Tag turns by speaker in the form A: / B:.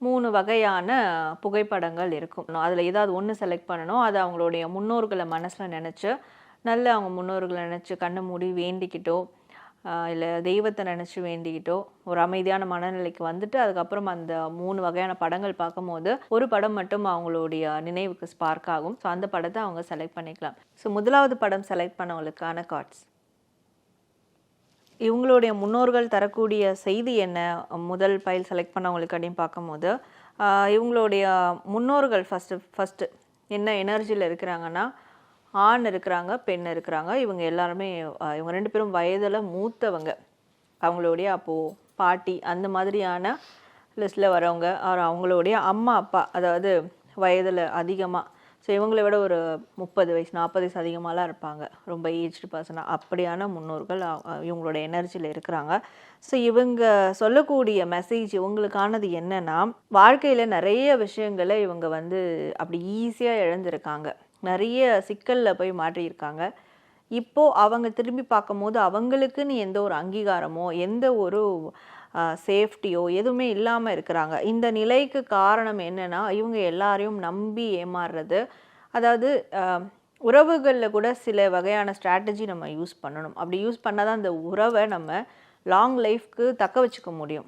A: 3 வகையான புகைப்படங்கள் இருக்கும். அதில் ஏதாவது ஒன்று செலக்ட் பண்ணணும். அது அவங்களுடைய முன்னோர்களை மனசில் நினச்சி நல்ல அவங்க முன்னோர்களை நினச்சி கண்ணை மூடி வேண்டிக்கிட்டோ இல்லை தெய்வத்தை நினச்சி வேண்டிக்கிட்டோ ஒரு அமைதியான மனநிலைக்கு வந்துட்டு அதுக்கப்புறம் அந்த 3 வகையான படங்கள் பார்க்கும்போது ஒரு படம் மட்டும் அவங்களுடைய நினைவுக்கு ஸ்பார்க் ஆகும். ஸோ அந்த படத்தை அவங்க செலக்ட் பண்ணிக்கலாம். ஸோ முதலாவது படம் செலக்ட் பண்ணவங்களுக்கான கார்ட்ஸ். இவங்களுடைய முன்னோர்கள் தரக்கூடிய செய்தி என்ன? முதல் பைல் செலக்ட் பண்ணவங்களுக்கு அப்படின்னு பார்க்கும்போது இவங்களுடைய முன்னோர்கள் ஃபஸ்ட்டு என்ன எனர்ஜியில் இருக்கிறாங்கன்னா, ஆண் இருக்கிறாங்க, பெண் இருக்கிறாங்க. இவங்க எல்லாருமே இவங்க 2 பேரும் வயதில் மூத்தவங்க. அவங்களுடைய அப்போது பாட்டி அந்த மாதிரியான லிஸ்ட்டில் வரவங்க. அவங்களுடைய அம்மா அப்பா அதாவது வயதில் அதிகமாக, ஸோ இவங்களை விட ஒரு 30 வயசு 40 வயசு அதிகமாகலாம் இருப்பாங்க, ரொம்ப ஏஜ்டு பர்சனாக. அப்படியான முன்னோர்கள் இவங்களோட எனர்ஜியில் இருக்கிறாங்க. ஸோ இவங்க சொல்லக்கூடிய மெசேஜ் இவங்களுக்கானது என்னன்னா, வாழ்க்கையில் நிறைய விஷயங்களை இவங்க அப்படி ஈஸியாக இழந்திருக்காங்க, நிறைய சிக்கலில் போய் மாட்டியிருக்காங்க. இப்போது அவங்க திரும்பி பார்க்கும்போது அவங்களுக்குன்னு எந்த ஒரு அங்கீகாரமோ எந்த ஒரு சேஃப்டியோ எதுவுமே இல்லாமல் இருக்கிறாங்க. இந்த நிலைக்கு காரணம் என்னென்னா, இவங்க எல்லாரையும் நம்பி ஏமாறுறது. அதாவது உறவுகளில் கூட சில வகையான ஸ்ட்ராட்டஜி நம்ம யூஸ் பண்ணணும். அப்படி யூஸ் பண்ணால் தான் அந்த உறவை நம்ம லாங் லைஃப்க்கு தக்க வச்சுக்க முடியும்.